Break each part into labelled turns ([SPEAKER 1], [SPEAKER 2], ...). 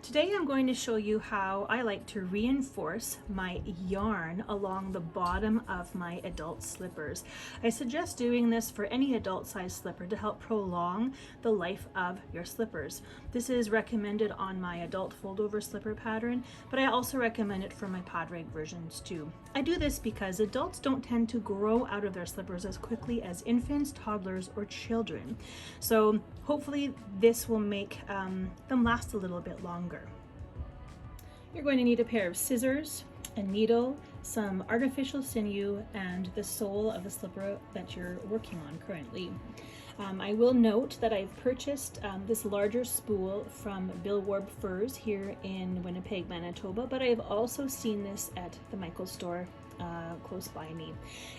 [SPEAKER 1] Today I'm going to show you how I like to reinforce my yarn along the bottom of my adult slippers. I suggest doing this for any adult size slipper to help prolong the life of your slippers. This is recommended on my adult fold-over slipper pattern, but I also recommend it for my pad rag versions too. I do this because adults don't tend to grow out of their slippers as quickly as infants, toddlers, or children. So hopefully this will make them last a little bit longer. You're going to need a pair of scissors, a needle, some artificial sinew, and the sole of the slipper that you're working on currently. I will note that I've purchased this larger spool from Bill Warb Furs here in Winnipeg, Manitoba, but I've also seen this at the Michaels store close by me,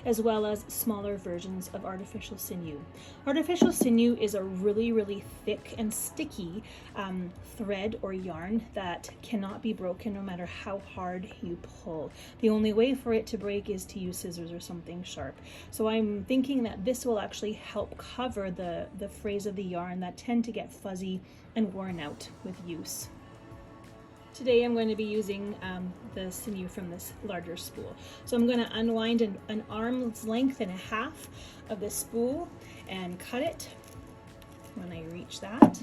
[SPEAKER 1] as well as smaller versions of artificial sinew. Artificial sinew is a really thick and sticky thread or yarn that cannot be broken no matter how hard you pull. The only way for it to break is to use scissors or something sharp. So I'm thinking that this will actually help cover the frays of the yarn that tend to get fuzzy and worn out with use. Today I'm going to be using the sinew from this larger spool. So I'm going to unwind an arm's length and a half of this spool and cut it when I reach that.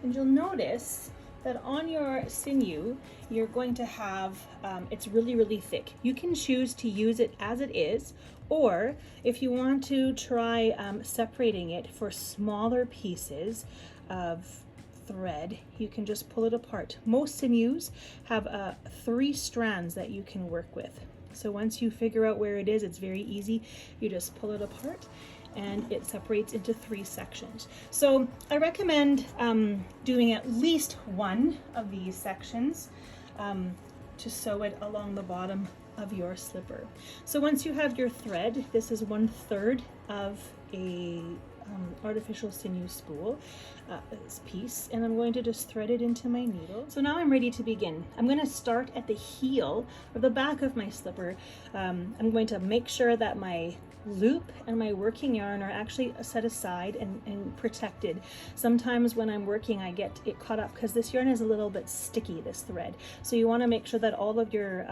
[SPEAKER 1] And you'll notice that on your sinew you're going to have, it's really thick. You can choose to use it as it is, or if you want to try separating it for smaller pieces of thread, you can just pull it apart. Most sinews have 3 strands that you can work with. So once you figure out where it is, it's very easy. You just pull it apart and it separates into 3 sections. So I recommend doing at least one of these sections to sew it along the bottom of your slipper. So once you have your thread, this is 1/3 of a artificial sinew spool, this piece, and I'm going to just thread it into my needle. So now I'm ready to begin. I'm going to start at the heel or the back of my slipper. I'm going to make sure that my loop and my working yarn are actually set aside and protected. Sometimes when I'm working I get it caught up because this yarn is a little bit sticky, this thread. So you want to make sure that all of your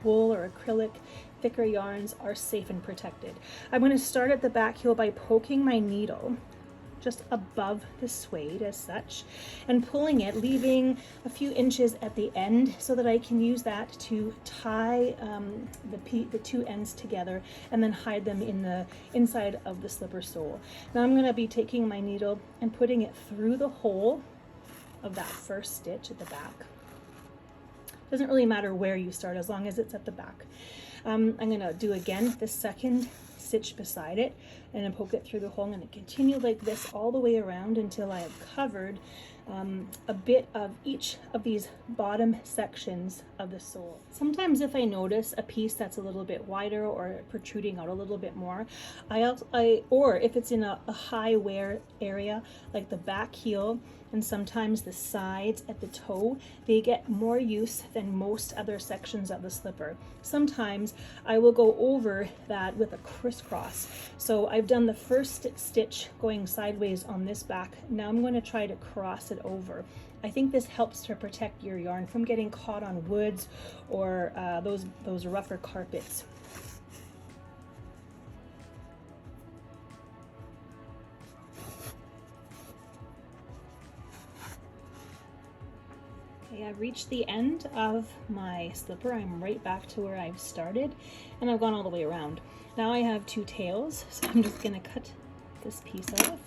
[SPEAKER 1] wool or acrylic thicker yarns are safe and protected. I'm going to start at the back heel by poking my needle just above the suede as such and pulling it, leaving a few inches at the end so that I can use that to tie the 2 ends together and then hide them in the inside of the slipper sole. Now I'm going to be taking my needle and putting it through the hole of that first stitch at the back. Doesn't really matter where you start as long as it's at the back. I'm going to do again the second stitch beside it and then poke it through the hole. I'm going to continue like this all the way around until I have covered a bit of each of these bottom sections of the sole. Sometimes if I notice a piece that's a little bit wider or protruding out a little bit more, or if it's in a high wear area like the back heel and sometimes the sides at the toe, they get more use than most other sections of the slipper. Sometimes I will go over that with a crisscross. So I've done the first stitch going sideways on this back. Now I'm going to try to cross it over. I think this helps to protect your yarn from getting caught on woods or those rougher carpets. Okay, I've reached the end of my slipper. I'm right back to where I've started and I've gone all the way around. Now I have 2 tails, so I'm just going to cut this piece off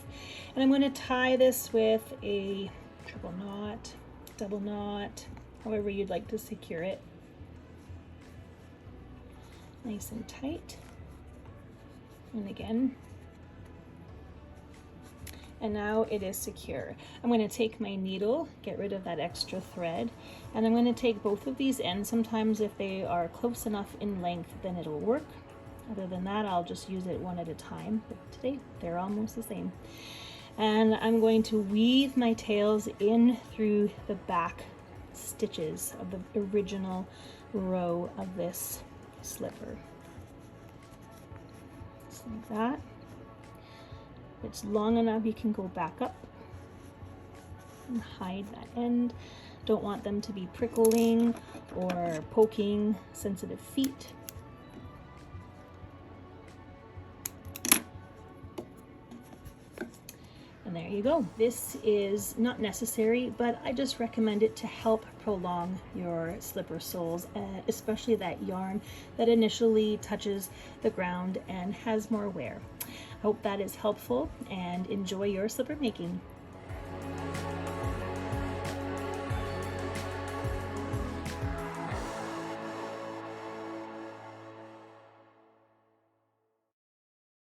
[SPEAKER 1] and I'm going to tie this with a triple knot, double knot, however you'd like to secure it. Nice and tight. And again. And now it is secure. I'm going to take my needle, get rid of that extra thread, and I'm going to take both of these ends. Sometimes if they are close enough in length, then it'll work. Other than that, I'll just use it one at a time. But today, they're almost the same. And I'm going to weave my tails in through the back stitches of the original row of this slipper. Just like that. If it's long enough, you can go back up and hide that end. Don't want them to be prickling or poking sensitive feet. And there you go. This is not necessary, but I just recommend it to help prolong your slipper soles, especially that yarn that initially touches the ground and has more wear. I hope that is helpful, and enjoy your slipper making.